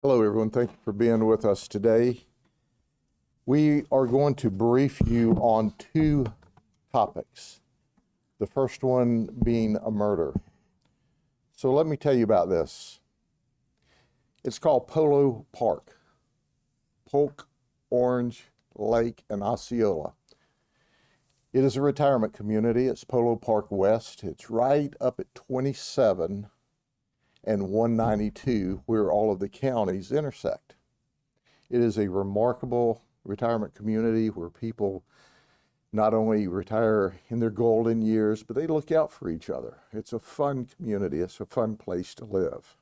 Hello, everyone. Thank you for being with us today. We are going to brief you on two topics. The first one being a murder. So let me tell you about this. It's called Polo Park, Polk, Orange, Lake, and Osceola. It is a retirement community. It's Polo Park West. It's right up at 27 and 192, where all of the counties intersect. It is a remarkable retirement community where people not only retire in their golden years, but they look out for each other. It's a fun community. It's a fun place to live.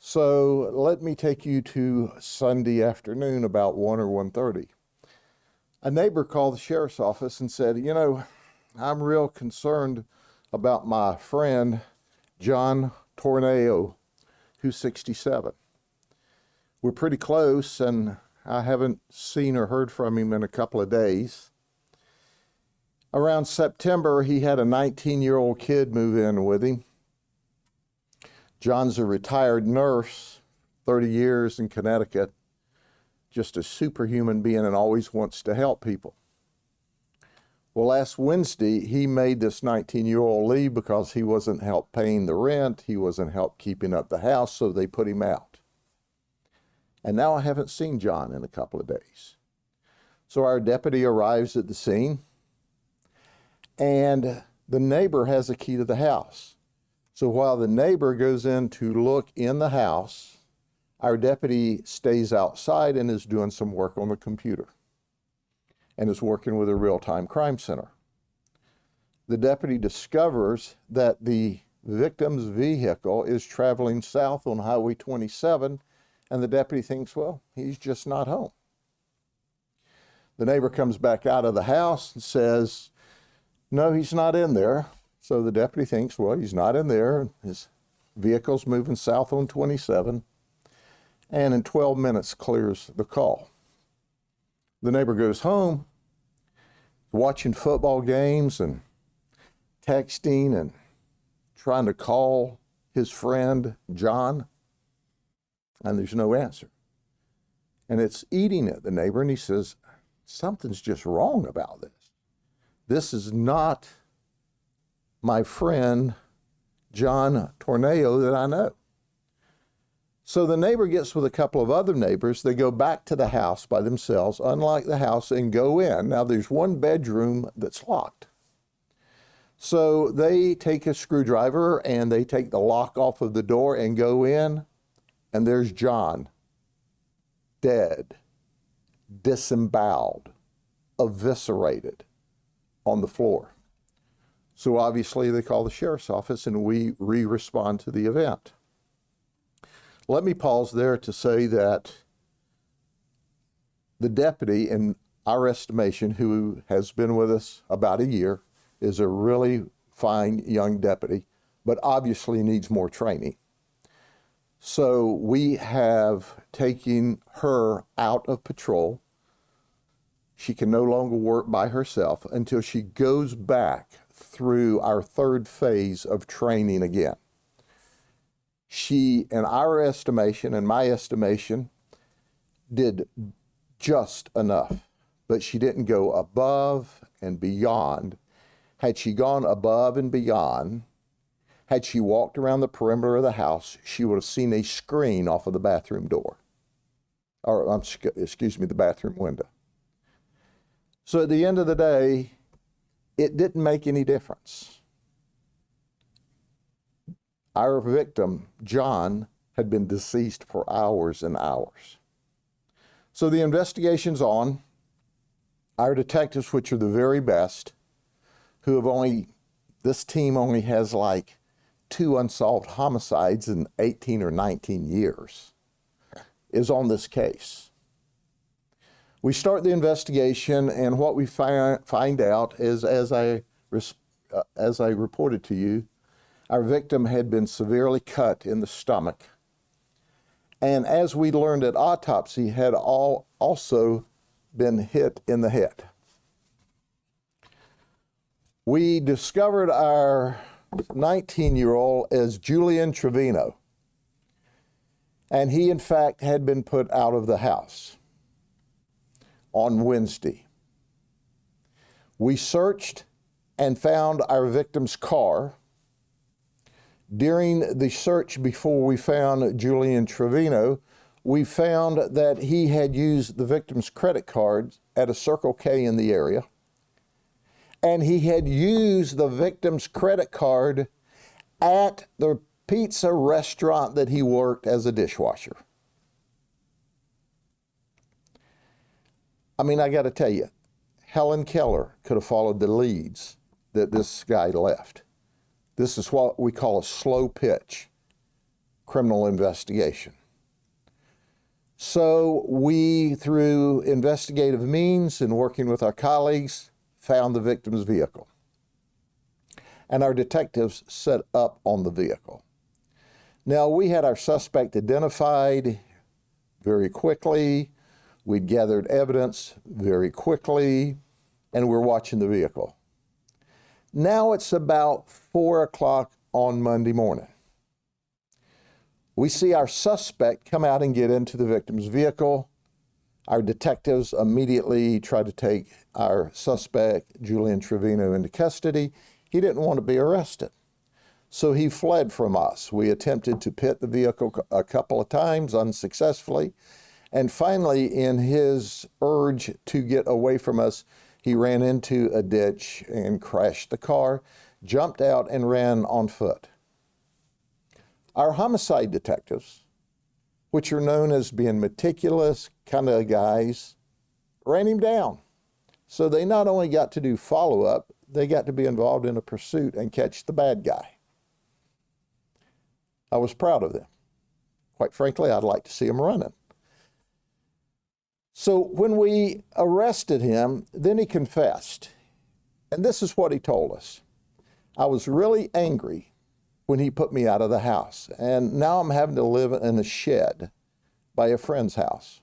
So let me take you to Sunday afternoon about 1 or 1:30. A neighbor called the sheriff's office and said, I'm real concerned about my friend, John Tornado, who's 67. We're pretty close, and I haven't seen or heard from him in a couple of days. Around September, he had a 19-year-old kid move in with him. John's a retired nurse, 30 years in Connecticut, just a superhuman being and always wants to help people. Well, last Wednesday, he made this 19-year-old leave because he wasn't help paying the rent, he wasn't help keeping up the house, so they put him out. And now I haven't seen John in a couple of days. So our deputy arrives at the scene, and the neighbor has a key to the house. So while the neighbor goes in to look in the house, our deputy stays outside and is doing some work on the computer and is working with a real-time crime center. The deputy discovers that the victim's vehicle is traveling south on Highway 27, and the deputy thinks, well, he's just not home. The neighbor comes back out of the house and says, no, he's not in there. So the deputy thinks, well, he's not in there. His vehicle's moving south on 27, and in 12 minutes clears the call. The neighbor goes home, watching football games and texting and trying to call his friend John, and there's no answer. And it's eating at the neighbor, and he says, something's just wrong about this. This is not my friend John Tornado that I know. So the neighbor gets with a couple of other neighbors. They go back to the house by themselves, unlock the house, and go in. Now there's one bedroom that's locked. So they take a screwdriver and they take the lock off of the door and go in, and there's John, dead, disemboweled, eviscerated on the floor. So obviously they call the sheriff's office and we respond to the event. Let me pause there to say that the deputy, in our estimation, who has been with us about a year, is a really fine young deputy, but obviously needs more training. So we have taken her out of patrol. She can no longer work by herself until she goes back through our third phase of training again. She, in our estimation and my estimation, did just enough, but she didn't go above and beyond. Had she gone above and beyond, had she walked around the perimeter of the house, she would have seen a screen off of the bathroom door, or the bathroom window. So at the end of the day, it didn't make any difference. Our victim, John, had been deceased for hours and hours. So the investigation's on. Our detectives, which are the very best, this team only has like 2 unsolved homicides in 18 or 19 years, is on this case. We start the investigation, and what we find out is, as I reported to you, our victim had been severely cut in the stomach. And as we learned at autopsy, had also been hit in the head. We discovered our 19-year-old as Julian Trevino. And he, in fact, had been put out of the house on Wednesday. We searched and found our victim's car. During the search before we found Julian Trevino, we found that he had used the victim's credit cards at a Circle K in the area, and he had used the victim's credit card at the pizza restaurant that he worked as a dishwasher. I mean, I got to tell you, Helen Keller could have followed the leads that this guy left. This is what we call a slow pitch criminal investigation. So we, through investigative means and working with our colleagues, found the victim's vehicle. And our detectives set up on the vehicle. Now, we had our suspect identified very quickly. We'd gathered evidence very quickly, and we're watching the vehicle. Now it's about 4 o'clock on Monday morning. We see our suspect come out and get into the victim's vehicle. Our detectives immediately try to take our suspect, Julian Trevino, into custody. He didn't want to be arrested, so he fled from us. We attempted to pit the vehicle a couple of times unsuccessfully, and finally, in his urge to get away from us, he ran into a ditch and crashed the car, jumped out, and ran on foot. Our homicide detectives, which are known as being meticulous kind of guys, ran him down. So they not only got to do follow-up, they got to be involved in a pursuit and catch the bad guy. I was proud of them. Quite frankly, I'd like to see him running. So when we arrested him, then he confessed. And this is what he told us. I was really angry when he put me out of the house, and now I'm having to live in a shed by a friend's house.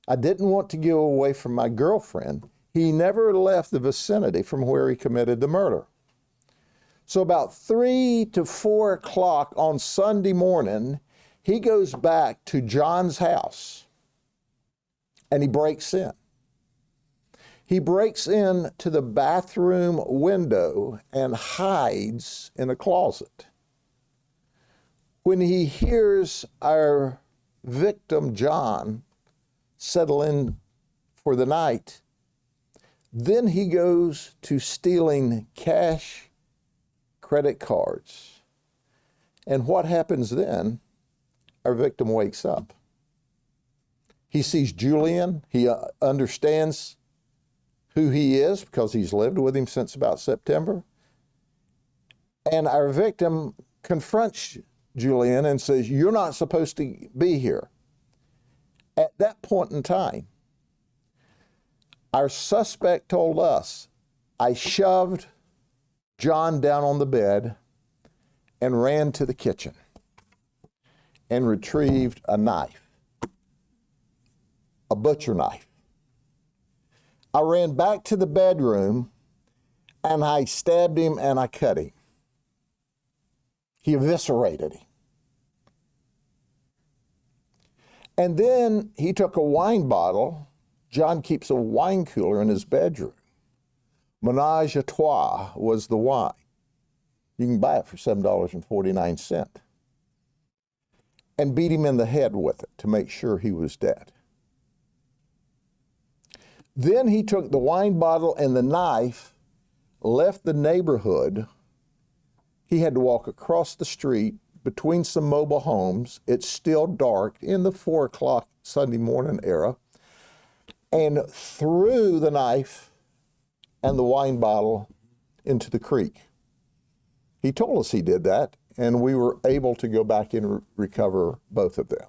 I didn't want to go away from my girlfriend. He never left the vicinity from where he committed the murder. So about 3 to 4 o'clock on Sunday morning, he goes back to John's house and he breaks in. He breaks in to the bathroom window and hides in a closet. When he hears our victim, John, settle in for the night, then he goes to stealing cash, credit cards. And what happens then? Our victim wakes up. He sees Julian. He understands who he is because he's lived with him since about September. And our victim confronts Julian and says, "You're not supposed to be here." At that point in time, our suspect told us, "I shoved John down on the bed and ran to the kitchen and retrieved a knife, a butcher knife. I ran back to the bedroom and I stabbed him and I cut him." He eviscerated him. And then he took a wine bottle. John keeps a wine cooler in his bedroom. Menage a Trois was the wine. You can buy it for $7.49. And beat him in the head with it to make sure he was dead. Then he took the wine bottle and the knife, left the neighborhood. He had to walk across the street between some mobile homes. It's still dark in the 4 o'clock Sunday morning era, and threw the knife and the wine bottle into the creek. He told us he did that, and we were able to go back and recover both of them.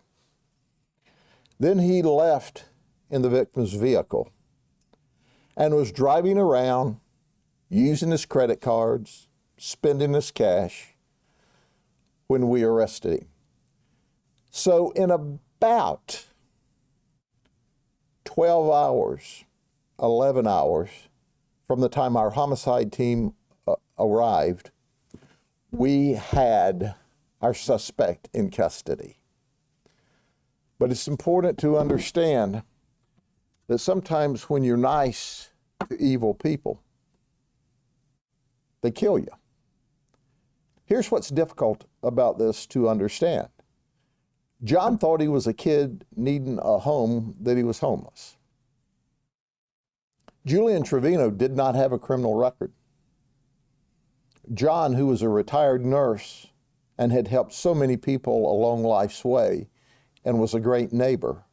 Then he left in the victim's vehicle and was driving around using his credit cards, spending his cash when we arrested him. So in about 12 hours, 11 hours from the time our homicide team arrived, we had our suspect in custody. But it's important to understand that sometimes when you're nice to evil people, they kill you. Here's what's difficult about this to understand. John thought he was a kid needing a home, that he was homeless. Julian Trevino did not have a criminal record. John, who was a retired nurse and had helped so many people along life's way and was a great neighbor,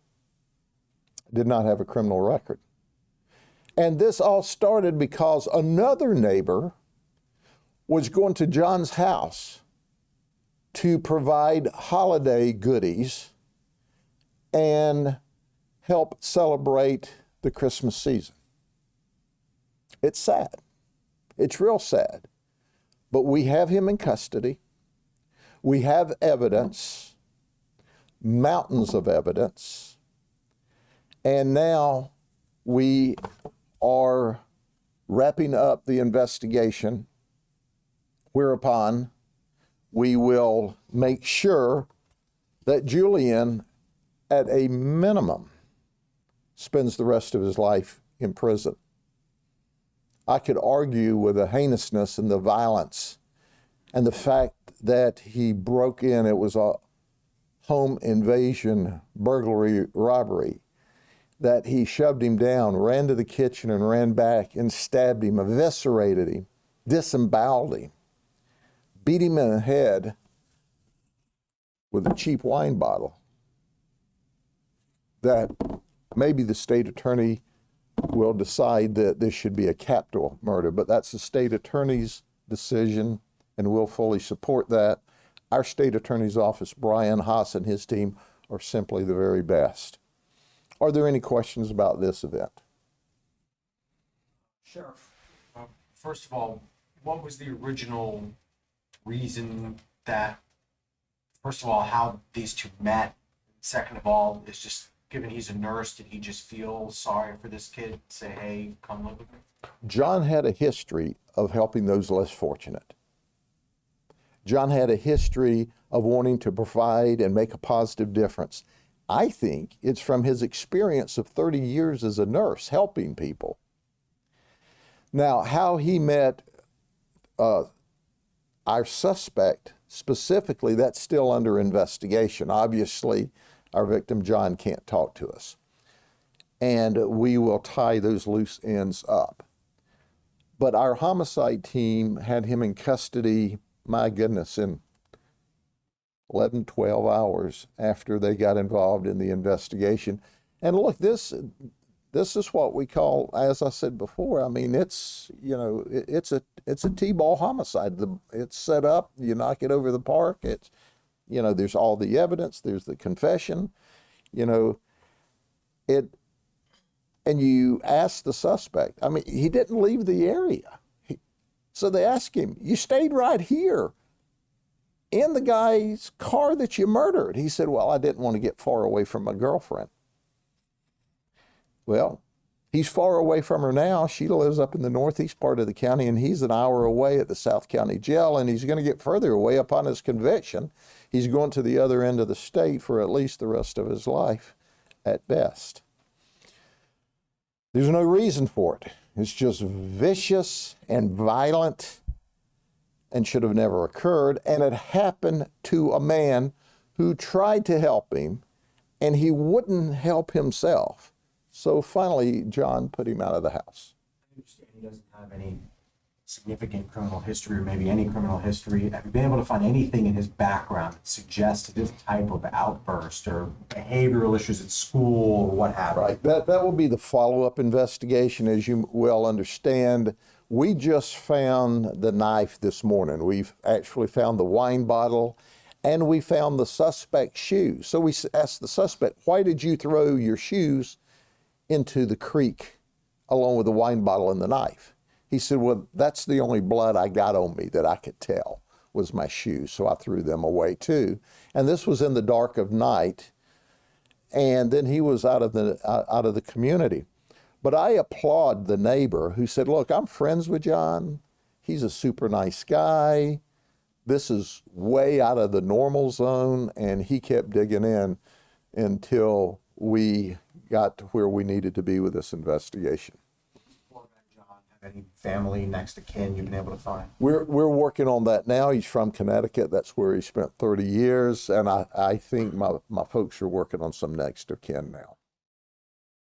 did not have a criminal record. And this all started because another neighbor was going to John's house to provide holiday goodies and help celebrate the Christmas season. It's sad. It's real sad. But we have him in custody. We have evidence, mountains of evidence, and now we are wrapping up the investigation, whereupon we will make sure that Julian, at a minimum, spends the rest of his life in prison. I could argue with the heinousness and the violence and the fact that he broke in. It was a home invasion, burglary, robbery, that he shoved him down, ran to the kitchen and ran back and stabbed him, eviscerated him, disemboweled him, beat him in the head with a cheap wine bottle. That maybe the state attorney will decide that this should be a capital murder, but that's the state attorney's decision, and we'll fully support that. Our state attorney's office, Brian Haas and his team, are simply the very best. Are there any questions about this event? Sheriff, first of all, what was the original reason that, first of all, how these two met? Second of all, is just, given he's a nurse, did he just feel sorry for this kid, say, hey, come live with me? John had a history of helping those less fortunate. John had a history of wanting to provide and make a positive difference. I think it's from his experience of 30 years as a nurse helping people. Now, how he met our suspect specifically, that's still under investigation. Obviously, our victim, John, can't talk to us. And we will tie those loose ends up. But our homicide team had him in custody, my goodness, in 11, 12 hours after they got involved in the investigation. And look, this is what we call, as I said before, I mean, it's, you know, it's a T-ball homicide. It's set up, you knock it over the park, it's, you know, there's all the evidence, there's the confession, you know, and you ask the suspect, I mean, he didn't leave the area. So they ask him, you stayed right here in the guy's car that you murdered. He said, well, I didn't want to get far away from my girlfriend. Well, he's far away from her now. She lives up in the northeast part of the county, and he's an hour away at the South County Jail, and he's going to get further away upon his conviction. He's going to the other end of the state for at least the rest of his life, at best. There's no reason for it. It's just vicious and violent and should have never occurred, and it happened to a man who tried to help him, and he wouldn't help himself. So finally, John put him out of the house. I understand he doesn't have any significant criminal history, or maybe any criminal history. Have you been able to find anything in his background that suggests this type of outburst or behavioral issues at school or what have you? Right. That will be the follow-up investigation, as you well understand. We just found the knife this morning. We've actually found the wine bottle, and we found the suspect's shoes. So we asked the suspect, why did you throw your shoes into the creek along with the wine bottle and the knife? He said, well, that's the only blood I got on me that I could tell was my shoes, so I threw them away too. And this was in the dark of night, and then he was out of the community. But I applaud the neighbor who said, look, I'm friends with John. He's a super nice guy. This is way out of the normal zone, and he kept digging in. until we got to where we needed to be with this investigation. John, have any family, next to kin you've been able to find? We're working on that now. He's from Connecticut. That's where he spent 30 years. And I think my folks are working on some next of kin now.